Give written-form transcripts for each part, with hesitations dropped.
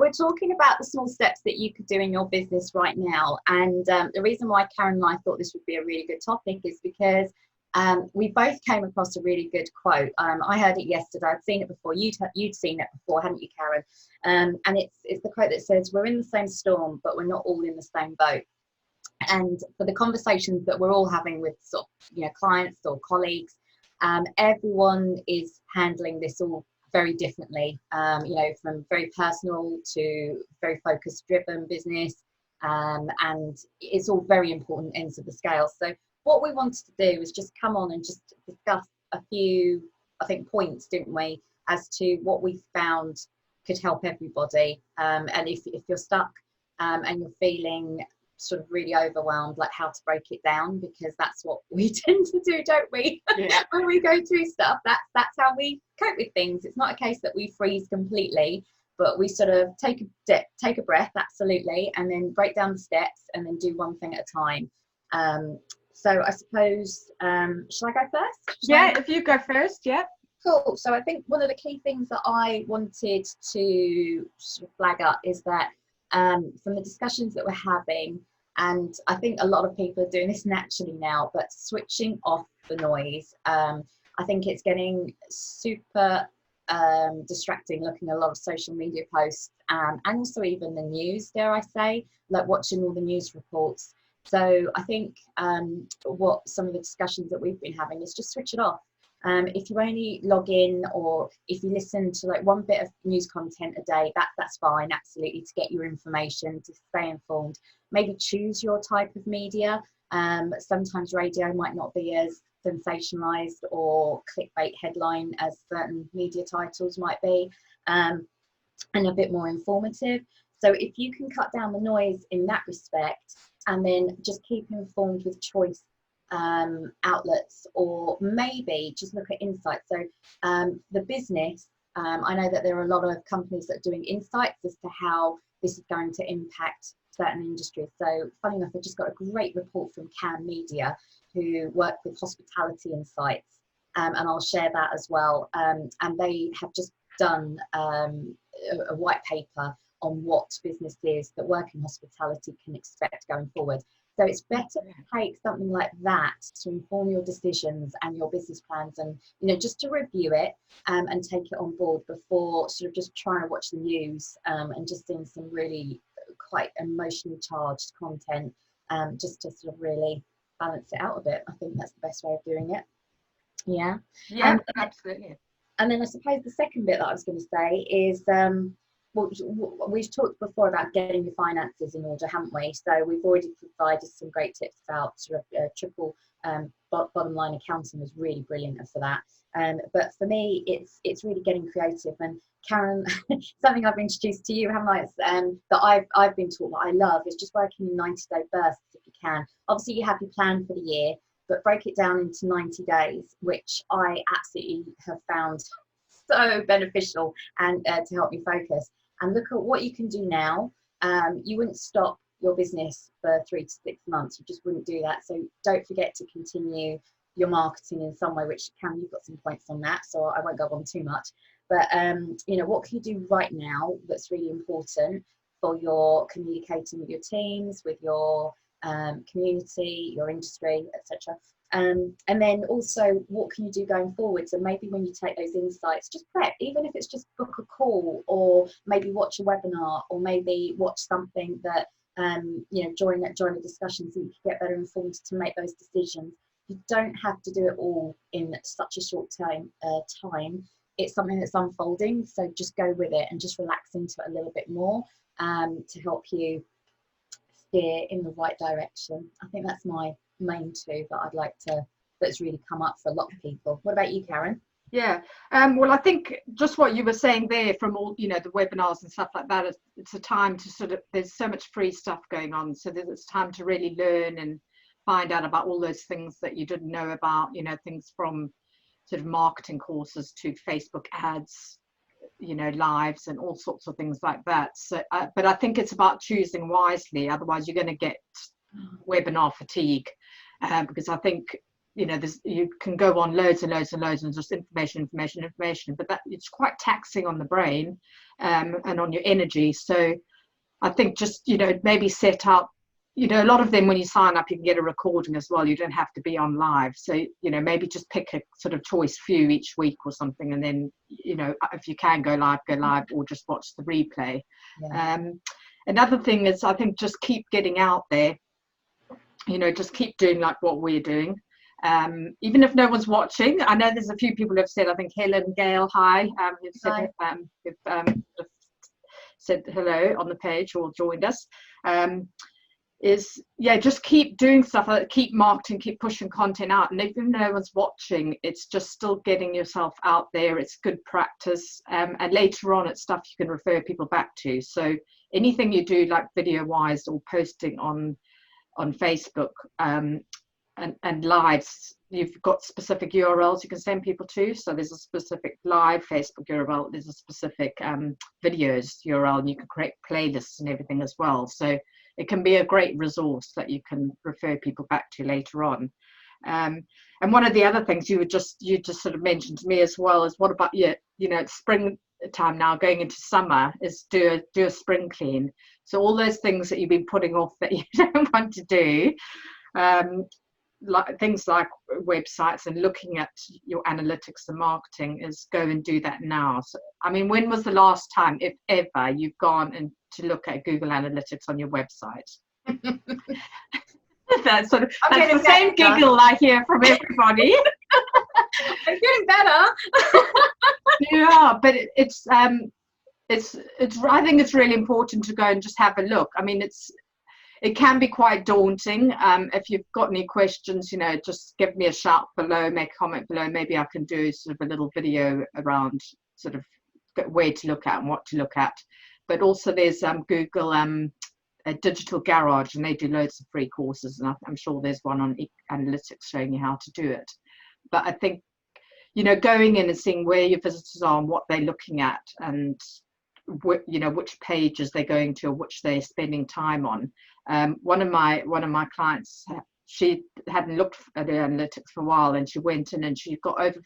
we're talking about the small steps that you could do in your business right now. And the reason why Karen and I thought this would be a really good topic is because we both came across a really good quote. I heard it yesterday. I'd seen it before. You'd seen it before, hadn't you, Karen? And it's the quote that says, "We're in the same storm, but we're not all in the same boat." And for the conversations that we're all having with sort of, clients or colleagues, everyone is handling this all very differently, from very personal to very focus driven business, and it's all very important ends of the scale. So what we wanted to do was just come on and just discuss a few, I think, points, didn't we, as to what we found could help everybody. And if you're stuck and you're feeling sort of really overwhelmed, like how to break it down, because that's what we tend to do, don't we? Yeah. When we go through stuff, that's how we cope with things. It's not a case that we freeze completely, but we sort of take a breath, absolutely, and then break down the steps and then do one thing at a time. So I suppose, shall I go first? If you go first, yeah. Cool. So I think one of the key things that I wanted to sort of flag up is that from the discussions that we're having, and I think a lot of people are doing this naturally now, but switching off the noise. I think it's getting super distracting looking at a lot of social media posts, and also even the news, dare I say, like watching all the news reports. So I think what some of the discussions that we've been having is just switch it off. If you only log in, or if you listen to like one bit of news content a day, that's fine, absolutely, to get your information, to stay informed. Maybe choose your type of media. Sometimes radio might not be as sensationalized or clickbait headline as certain media titles might be, and a bit more informative. So if you can cut down the noise in that respect, and then just keep informed with choice outlets, or maybe just look at insights. So the business, I know that there are a lot of companies that are doing insights as to how this is going to impact certain industries. So funny enough, I just got a great report from Can Media, who work with hospitality insights, and I'll share that as well. And they have just done a white paper on what businesses that work in hospitality can expect going forward. So it's better to take something like that to inform your decisions and your business plans, and just to review it and take it on board before sort of just trying to watch the news and just seeing some really quite emotionally charged content, just to sort of really balance it out a bit. I think that's the best way of doing it. Yeah, Absolutely. And then I suppose the second bit that I was going to say is, well, we've talked before about getting your finances in order, haven't we? So we've already provided some great tips about sort of triple bottom line accounting was really brilliant for that. But for me, it's really getting creative. And Karen, something I've introduced to you, haven't I? That I've been taught, what I love is just working in 90-day bursts if you can. Obviously, you have your plan for the year, but break it down into 90 days, which I absolutely have found so beneficial and to help me focus. And look at what you can do now. You wouldn't stop your business for 3 to 6 months. You just wouldn't do that. So don't forget to continue your marketing in some way, which Karen, you've got some points on that, so I won't go on too much. But what can you do right now that's really important for your communicating with your teams, with your community, your industry, etc. And then also, what can you do going forward? So maybe when you take those insights, just prep, even if it's just book a call, or maybe watch a webinar, or maybe watch something that join a discussion so you can get better informed to make those decisions. You don't have to do it all in such a short time. It's something that's unfolding, so just go with it and just relax into it a little bit more to help you steer in the right direction. I think that's my main two that I'd like to, that's really come up for a lot of people. What about you, Karen? Yeah, well, I think just what you were saying there, from all the webinars and stuff like that, it's a time to sort of, there's so much free stuff going on, so it's time to really learn and find out about all those things that you didn't know about, things from sort of marketing courses to Facebook ads, lives and all sorts of things like that. So but I think it's about choosing wisely, otherwise you're going to get webinar fatigue, because I think you know, you can go on loads and loads and loads and just information, but that it's quite taxing on the brain, and on your energy. So I think just, you know, maybe set up, you know, a lot of them when you sign up, you can get a recording as well. You don't have to be on live. So, you know, maybe just pick a sort of choice few each week or something. And then, you know, if you can go live, or just watch the replay. Yeah. Another thing is, I think, just keep getting out there, you know, just keep doing like what we're doing. Even if no one's watching. I know there's a few people who have said, I think Helen, Gail, hi, who've said, said hello on the page or joined us. Is, yeah, just keep doing stuff, keep marketing, keep pushing content out, and even though no one's watching, it's just still getting yourself out there. It's good practice, and later on it's stuff you can refer people back to. So anything you do, like video wise or posting on Facebook, and lives, you've got specific URLs you can send people to. So there's a specific live Facebook URL, there's a specific videos URL, and you can create playlists and everything as well. So it can be a great resource that you can refer people back to later on. And one of the other things you just sort of mentioned to me as well is, what about you know, it's springtime now, going into summer, is do a spring clean. So all those things that you've been putting off that you don't want to do, like things like websites and looking at your analytics and marketing, is go and do that now. So, I mean, when was the last time, if ever, you've gone and to look at Google Analytics on your website? That's sort of, that's the same giggle I hear from everybody. I'm getting better. Yeah, but it's I think it's really important to go and just have a look. I mean, it can be quite daunting. If you've got any questions, you know, just give me a shout below, make a comment below. Maybe I can do sort of a little video around sort of where to look at and what to look at. But also there's Google a Digital Garage, and they do loads of free courses, and I'm sure there's one on analytics showing you how to do it. But I think, you know, going in and seeing where your visitors are and what they're looking at, and you know, which pages they're going to, or which they're spending time on. One of my clients, she hadn't looked at her analytics for a while, and she went in and she got over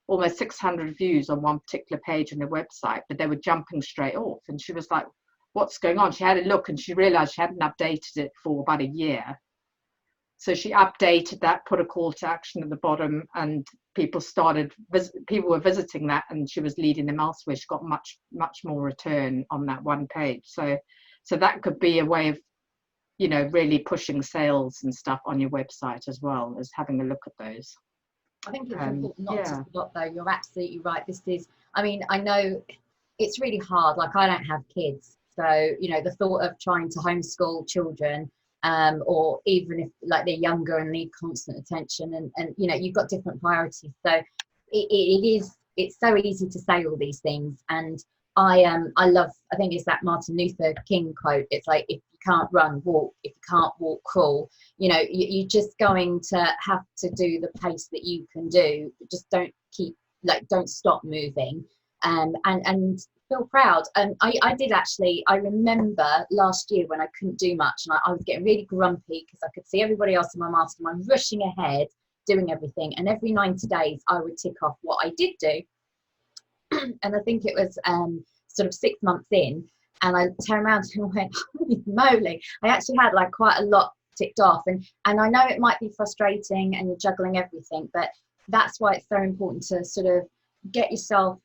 almost 600 views on one particular page on their website, but they were jumping straight off, and she was like, what's going on? She had a look and she realized she hadn't updated it for about a year. So she updated that, put a call to action at the bottom, and people were visiting that, and she was leading them elsewhere. She got much more return on that one page. So that could be a way of, you know, really pushing sales and stuff on your website, as well as having a look at those. I think it's important not to forget, though. You're absolutely right. This is, I mean, I know it's really hard. Like, I don't have kids, so, you know, the thought of trying to homeschool children, or even if like they're younger and need constant attention, and you know, you've got different priorities. So it's so easy to say all these things. And I love, I think it's that Martin Luther King quote. It's like, if you can't run, walk. If you can't walk, crawl. You know, you're just going to have to do the pace that you can do. Just don't stop moving, and feel proud. And I did actually, I remember last year when I couldn't do much, and I was getting really grumpy because I could see everybody else in my mastermind rushing ahead, doing everything. And every 90 days I would tick off what I did do. And I think it was sort of 6 months in, and I turned around and went, holy moly, I actually had like quite a lot ticked off. And I know it might be frustrating and you're juggling everything, but that's why it's so important to sort of get yourself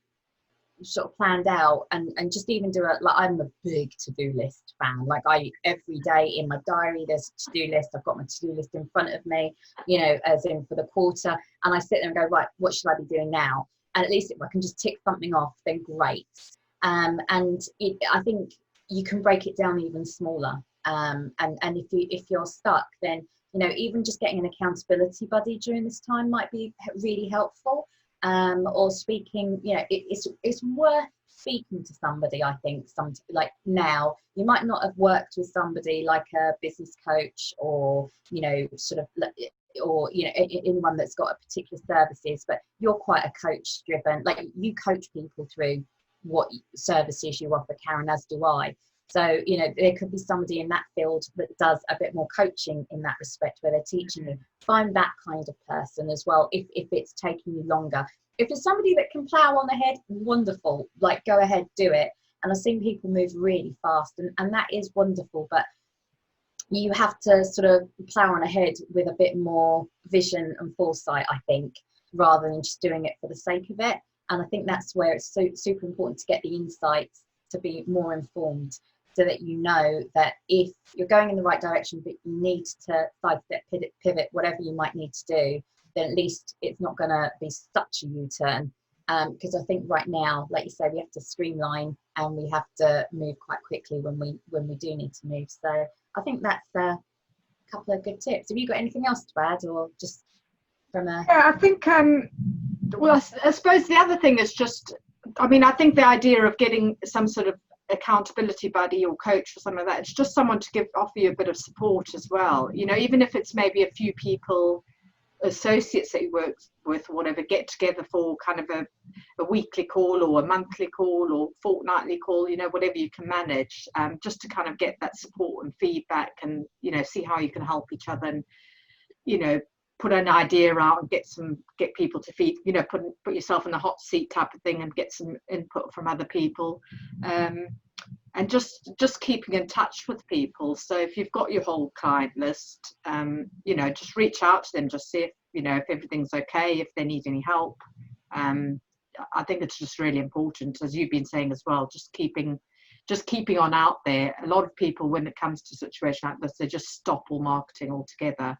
sort of planned out, and just even do it. Like, I'm a big to-do list fan. Like, every day in my diary there's a to-do list. I've got my to-do list in front of me, you know, as in for the quarter, and I sit there and go, right, what should I be doing now? And at least if I can just tick something off, then great. And I think you can break it down even smaller. And if you're stuck, then, you know, even just getting an accountability buddy during this time might be really helpful. Or speaking, you know, it's worth speaking to somebody. I think like now, you might not have worked with somebody like a business coach, or, you know, sort of, or, you know, anyone that's got a particular services, but you're quite a coach driven, like you coach people through what services you offer, Karen, as do I. So, you know, there could be somebody in that field that does a bit more coaching in that respect, where they're teaching you. Find that kind of person as well, if it's taking you longer. If it's somebody that can plow on ahead, wonderful, like go ahead, do it. And I've seen people move really fast, and that is wonderful, but you have to sort of plow on ahead with a bit more vision and foresight, I think, rather than just doing it for the sake of it. And I think that's where it's so super important to get the insights, to be more informed, so that you know that if you're going in the right direction, but you need to sidestep, pivot, whatever you might need to do, then at least it's not going to be such a U-turn. Because I think right now, like you say, we have to streamline and we have to move quite quickly when we do need to move. So I think that's a couple of good tips. Have you got anything else to add, or just from a... Yeah, I think, well, I suppose the other thing is just, I mean, I think the idea of getting some sort of accountability buddy or coach or something like that, it's just someone to offer you a bit of support as well. You know, even if it's maybe a few people, associates that you work with, or whatever, get together for kind of a weekly call or a monthly call or fortnightly call, you know, whatever you can manage, just to kind of get that support and feedback, and, you know, see how you can help each other, and, you know, put an idea out and get people to feed, you know, put yourself in the hot seat type of thing, and get some input from other people, and just keeping in touch with people. So if you've got your whole client list, you know, just reach out to them, just see if, you know, if everything's okay, if they need any help. I think it's just really important, as you've been saying as well, just keeping on out there. A lot of people, when it comes to a situation like this, they just stop all marketing altogether,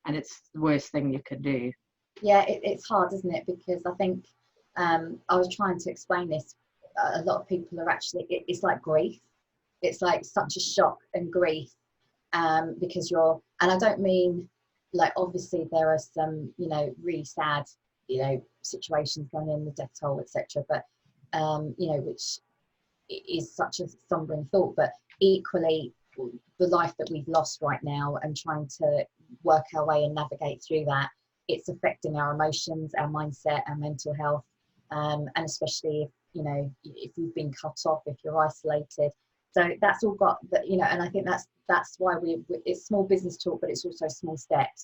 and it's the worst thing you can do. Yeah, it's hard, isn't it? Because I think I was trying to explain this. A lot of people are actually, it's like grief. It's like such a shock and grief, because and I don't mean, like, obviously there are some, you know, really sad, you know, situations going in, the death toll, etc. But you know, which is such a sombering thought. But equally, the life that we've lost right now, and trying to work our way and navigate through that, it's affecting our emotions, our mindset, our mental health, and especially if, you know, if you've been cut off, if you're isolated. So that's all got that, you know, and I think that's why it's small business talk, but it's also small steps.